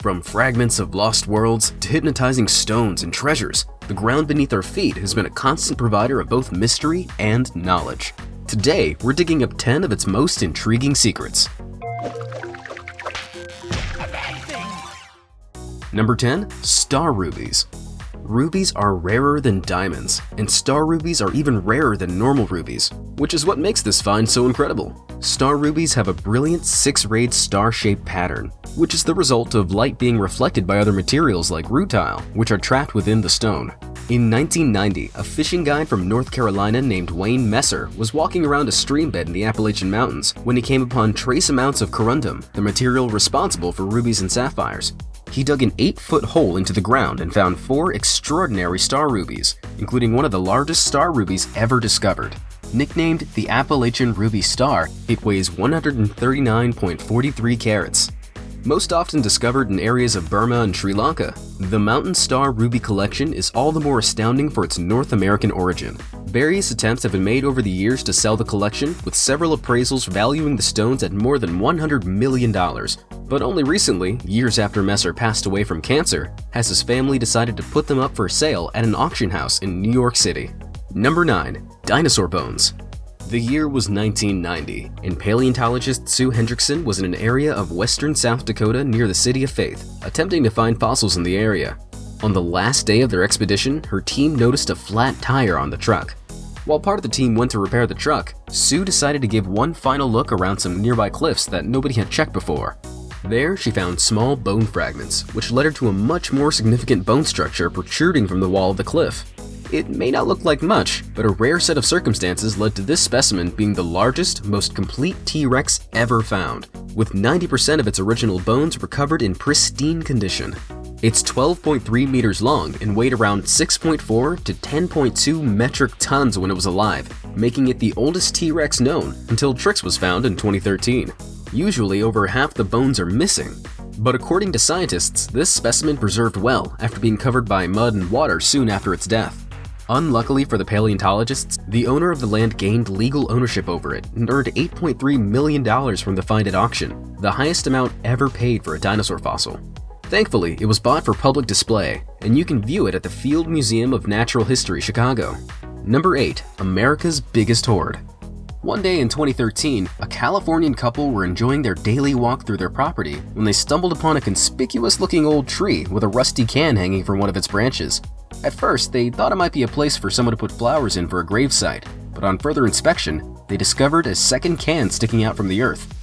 From fragments of lost worlds to hypnotizing stones and treasures, the ground beneath our feet has been a constant provider of both mystery and knowledge. Today, we're digging up 10 of its most intriguing secrets. Number 10. Star rubies. Rubies are rarer than diamonds, and star rubies are even rarer than normal rubies, which is what makes this find so incredible. Star rubies have a brilliant 6-rayed star-shaped pattern, which is the result of light being reflected by other materials like rutile, which are trapped within the stone. In 1990, a fishing guide from North Carolina named Wayne Messer was walking around a stream bed in the Appalachian Mountains when he came upon trace amounts of corundum, the material responsible for rubies and sapphires. He dug an 8-foot hole into the ground and found 4 extraordinary star rubies, including one of the largest star rubies ever discovered. Nicknamed the Appalachian Ruby Star, it weighs 139.43 carats. Most often discovered in areas of Burma and Sri Lanka, the Mountain Star Ruby collection is all the more astounding for its North American origin. Various attempts have been made over the years to sell the collection, with several appraisals valuing the stones at more than $100 million. But only recently, years after Messer passed away from cancer, has his family decided to put them up for sale at an auction house in New York City. Number 9. Dinosaur bones. The year was 1990, and paleontologist Sue Hendrickson was in an area of western South Dakota near the City of Faith, attempting to find fossils in the area. On the last day of their expedition, her team noticed a flat tire on the truck. While part of the team went to repair the truck, Sue decided to give one final look around some nearby cliffs that nobody had checked before. There, she found small bone fragments, which led her to a much more significant bone structure protruding from the wall of the cliff. It may not look like much, but a rare set of circumstances led to this specimen being the largest, most complete T-Rex ever found, with 90% of its original bones recovered in pristine condition. It's 12.3 meters long and weighed around 6.4 to 10.2 metric tons when it was alive, making it the oldest T-Rex known until Trix was found in 2013. Usually, over half the bones are missing, but according to scientists, this specimen preserved well after being covered by mud and water soon after its death. Unluckily for the paleontologists, the owner of the land gained legal ownership over it and earned $8.3 million from the find at auction, the highest amount ever paid for a dinosaur fossil. Thankfully, it was bought for public display, and you can view it at the Field Museum of Natural History, Chicago. Number 8. America's biggest hoard. One day in 2013, a Californian couple were enjoying their daily walk through their property when they stumbled upon a conspicuous-looking old tree with a rusty can hanging from one of its branches. At first, they thought it might be a place for someone to put flowers in for a gravesite, but on further inspection, they discovered a second can sticking out from the earth.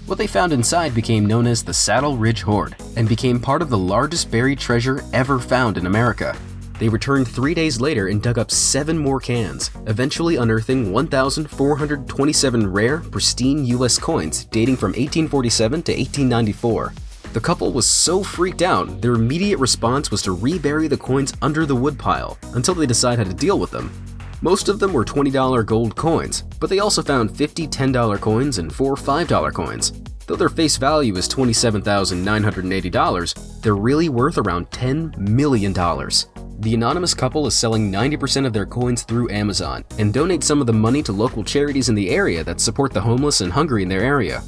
What they found inside became known as the Saddle Ridge Hoard and became part of the largest buried treasure ever found in America. They returned 3 days later and dug up 7 more cans, eventually unearthing 1,427 rare, pristine U.S. coins dating from 1847 to 1894. The couple was so freaked out, their immediate response was to rebury the coins under the woodpile until they decide how to deal with them. Most of them were $20 gold coins, but they also found 50 $10 coins and 4 $5 coins. Though their face value is $27,980, they're really worth around $10 million. The anonymous couple is selling 90% of their coins through Amazon and donate some of the money to local charities in the area that support the homeless and hungry in their area.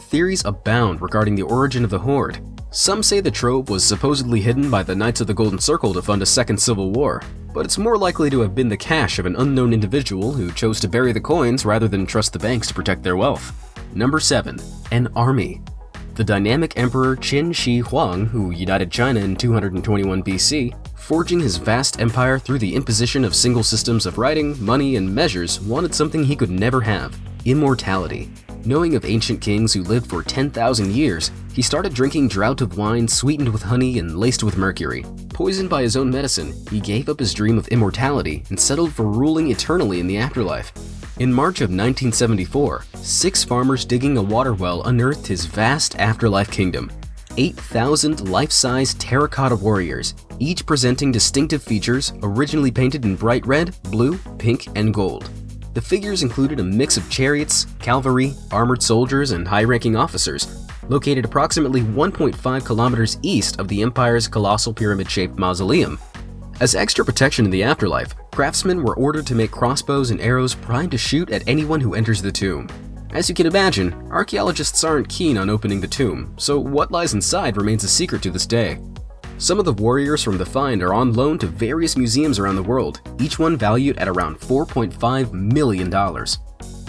Theories abound regarding the origin of the hoard. Some say the trove was supposedly hidden by the Knights of the Golden Circle to fund a second civil war, but it's more likely to have been the cash of an unknown individual who chose to bury the coins rather than trust the banks to protect their wealth. Number 7. An army. The dynamic Emperor Qin Shi Huang, who united China in 221 BC, forging his vast empire through the imposition of single systems of writing, money, and measures, wanted something he could never have: immortality. Knowing of ancient kings who lived for 10,000 years, he started drinking draught of wine sweetened with honey and laced with mercury. Poisoned by his own medicine, he gave up his dream of immortality and settled for ruling eternally in the afterlife. In March of 1974, 6 farmers digging a water well unearthed his vast afterlife kingdom. 8,000 life-size terracotta warriors, each presenting distinctive features originally painted in bright red, blue, pink, and gold. The figures included a mix of chariots, cavalry, armored soldiers, and high-ranking officers, located approximately 1.5 kilometers east of the Empire's colossal pyramid-shaped mausoleum. As extra protection in the afterlife, craftsmen were ordered to make crossbows and arrows primed to shoot at anyone who enters the tomb. As you can imagine, archaeologists aren't keen on opening the tomb, so what lies inside remains a secret to this day. Some of the warriors from the find are on loan to various museums around the world, each one valued at around $4.5 million.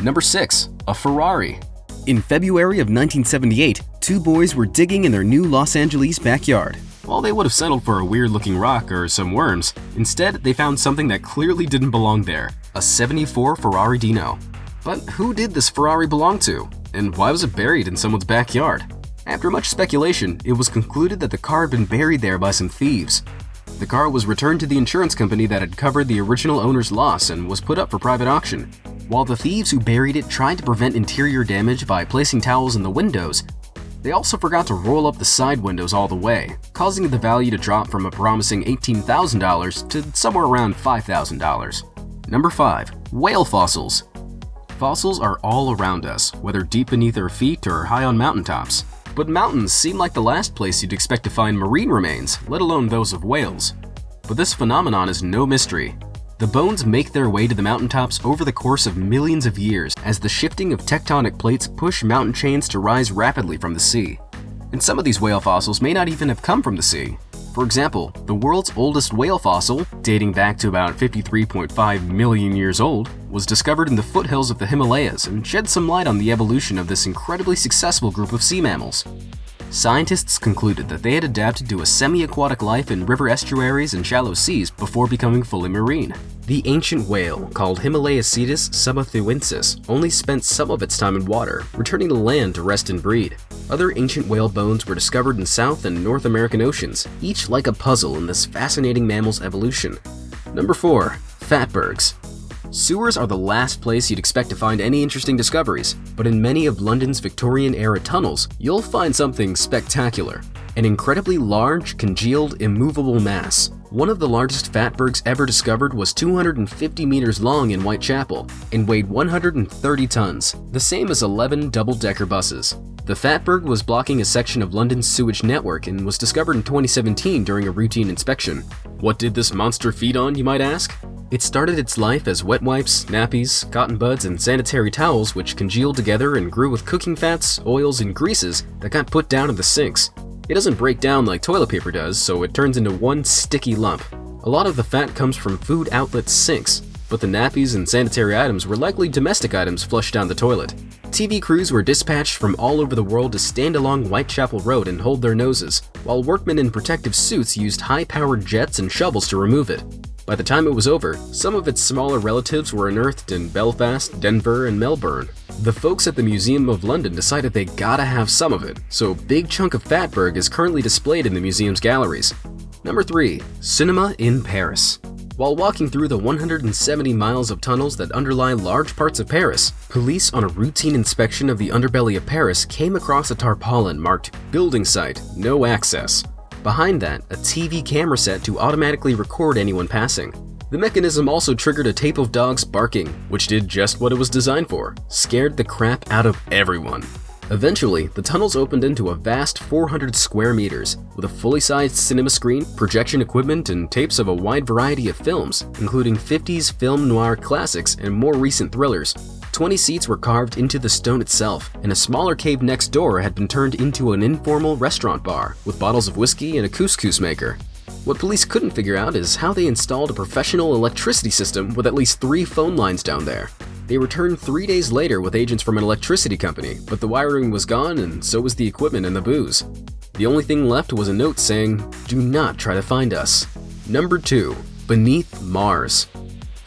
Number 6. A Ferrari. In February of 1978, two boys were digging in their new Los Angeles backyard. While they would have settled for a weird-looking rock or some worms, instead they found something that clearly didn't belong there, a '74 Ferrari Dino. But who did this Ferrari belong to? And why was it buried in someone's backyard? After much speculation, it was concluded that the car had been buried there by some thieves. The car was returned to the insurance company that had covered the original owner's loss and was put up for private auction. While the thieves who buried it tried to prevent interior damage by placing towels in the windows, they also forgot to roll up the side windows all the way, causing the value to drop from a promising $18,000 to somewhere around $5,000. Number 5. Whale fossils. Fossils are all around us, whether deep beneath our feet or high on mountaintops. But mountains seem like the last place you'd expect to find marine remains, let alone those of whales. But this phenomenon is no mystery. The bones make their way to the mountaintops over the course of millions of years as the shifting of tectonic plates push mountain chains to rise rapidly from the sea. And some of these whale fossils may not even have come from the sea. For example, the world's oldest whale fossil, dating back to about 53.5 million years old, was discovered in the foothills of the Himalayas and shed some light on the evolution of this incredibly successful group of sea mammals. Scientists concluded that they had adapted to a semi-aquatic life in river estuaries and shallow seas before becoming fully marine. The ancient whale, called Himalayacetus subathuensis, only spent some of its time in water, returning to land to rest and breed. Other ancient whale bones were discovered in South and North American oceans, each like a puzzle in this fascinating mammal's evolution. Number 4. Fatbergs. Sewers are the last place you'd expect to find any interesting discoveries, but in many of London's Victorian-era tunnels, you'll find something spectacular. An incredibly large, congealed, immovable mass. One of the largest fatbergs ever discovered was 250 meters long in Whitechapel and weighed 130 tons, the same as 11 double-decker buses. The fatberg was blocking a section of London's sewage network and was discovered in 2017 during a routine inspection. What did this monster feed on, you might ask? It started its life as wet wipes, nappies, cotton buds, and sanitary towels which congealed together and grew with cooking fats, oils, and greases that got put down in the sinks. It doesn't break down like toilet paper does, so it turns into one sticky lump. A lot of the fat comes from food outlet sinks, but the nappies and sanitary items were likely domestic items flushed down the toilet. TV crews were dispatched from all over the world to stand along Whitechapel Road and hold their noses, while workmen in protective suits used high-powered jets and shovels to remove it. By the time it was over, some of its smaller relatives were unearthed in Belfast, Denver, and Melbourne. The folks at the Museum of London decided they gotta have some of it, so a big chunk of fatberg is currently displayed in the museum's galleries. Number 3. Cinema in Paris. While walking through the 170 miles of tunnels that underlie large parts of Paris, police on a routine inspection of the underbelly of Paris came across a tarpaulin marked "Building Site, No Access." Behind that, a TV camera set to automatically record anyone passing. The mechanism also triggered a tape of dogs barking, which did just what it was designed for, scared the crap out of everyone. Eventually, the tunnels opened into a vast 400 square meters, with a fully sized cinema screen, projection equipment, and tapes of a wide variety of films, including 50s film noir classics and more recent thrillers. 20 seats were carved into the stone itself, and a smaller cave next door had been turned into an informal restaurant bar, with bottles of whiskey and a couscous maker. What police couldn't figure out is how they installed a professional electricity system with at least 3 phone lines down there. They returned 3 days later with agents from an electricity company, but the wiring was gone and so was the equipment and the booze. The only thing left was a note saying, "Do not try to find us." Number 2. Beneath Mars.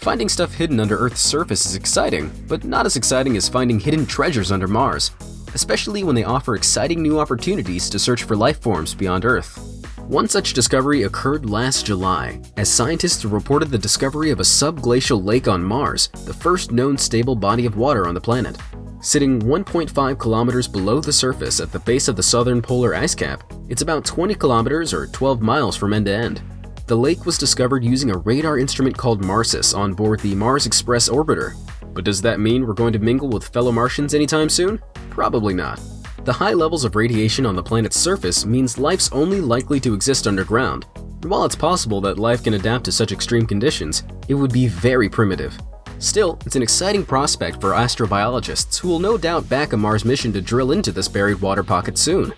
Finding stuff hidden under Earth's surface is exciting, but not as exciting as finding hidden treasures under Mars, especially when they offer exciting new opportunities to search for life forms beyond Earth. One such discovery occurred last July, as scientists reported the discovery of a subglacial lake on Mars, the first known stable body of water on the planet. Sitting 1.5 kilometers below the surface at the base of the southern polar ice cap, it's about 20 kilometers or 12 miles from end to end. The lake was discovered using a radar instrument called MARSIS on board the Mars Express orbiter. But does that mean we're going to mingle with fellow Martians anytime soon? Probably not. The high levels of radiation on the planet's surface means life's only likely to exist underground. And while it's possible that life can adapt to such extreme conditions, it would be very primitive. Still, it's an exciting prospect for astrobiologists who will no doubt back a Mars mission to drill into this buried water pocket soon.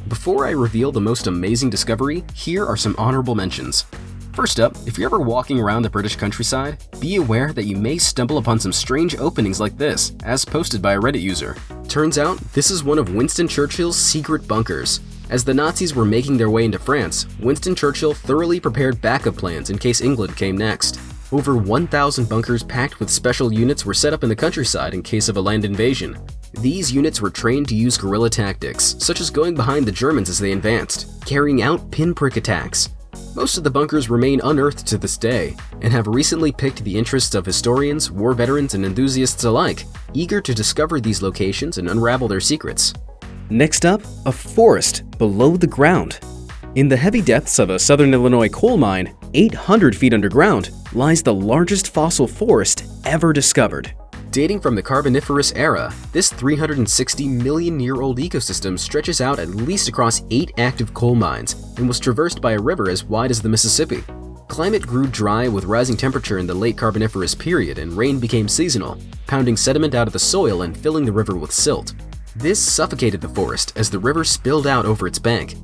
Before I reveal the most amazing discovery, here are some honorable mentions. First up, if you're ever walking around the British countryside, be aware that you may stumble upon some strange openings like this, as posted by a Reddit user. Turns out, this is one of Winston Churchill's secret bunkers. As the Nazis were making their way into France, Winston Churchill thoroughly prepared backup plans in case England came next. Over 1,000 bunkers packed with special units were set up in the countryside in case of a land invasion. These units were trained to use guerrilla tactics, such as going behind the Germans as they advanced, carrying out pinprick attacks. Most of the bunkers remain unearthed to this day, and have recently piqued the interests of historians, war veterans, and enthusiasts alike, eager to discover these locations and unravel their secrets. Next up, a forest below the ground. In the heavy depths of a southern Illinois coal mine, 800 feet underground, lies the largest fossil forest ever discovered. Dating from the Carboniferous era, this 360 million-year-old ecosystem stretches out at least across 8 active coal mines and was traversed by a river as wide as the Mississippi. Climate grew dry with rising temperature in the late Carboniferous period, and rain became seasonal, pounding sediment out of the soil and filling the river with silt. This suffocated the forest as the river spilled out over its bank.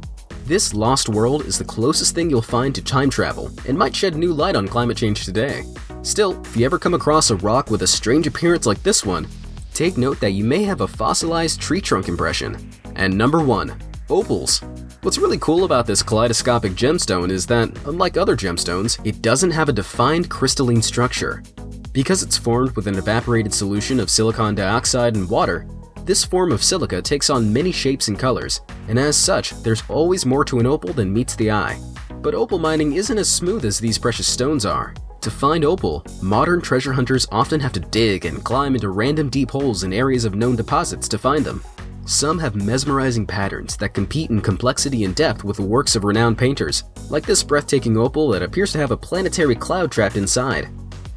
This lost world is the closest thing you'll find to time travel and might shed new light on climate change today. Still, if you ever come across a rock with a strange appearance like this one, take note that you may have a fossilized tree trunk impression. And number 1. Opals. What's really cool about this kaleidoscopic gemstone is that, unlike other gemstones, it doesn't have a defined crystalline structure. Because it's formed with an evaporated solution of silicon dioxide and water, this form of silica takes on many shapes and colors, and as such, there's always more to an opal than meets the eye. But opal mining isn't as smooth as these precious stones are. To find opal, modern treasure hunters often have to dig and climb into random deep holes in areas of known deposits to find them. Some have mesmerizing patterns that compete in complexity and depth with the works of renowned painters, like this breathtaking opal that appears to have a planetary cloud trapped inside.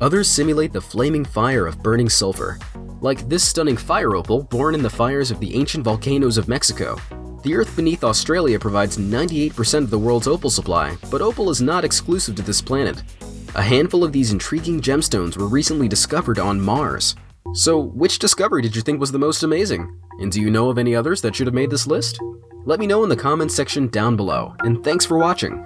Others simulate the flaming fire of burning sulfur, like this stunning fire opal born in the fires of the ancient volcanoes of Mexico. The earth beneath Australia provides 98% of the world's opal supply, but opal is not exclusive to this planet. A handful of these intriguing gemstones were recently discovered on Mars. So, which discovery did you think was the most amazing? And do you know of any others that should have made this list? Let me know in the comments section down below, and thanks for watching!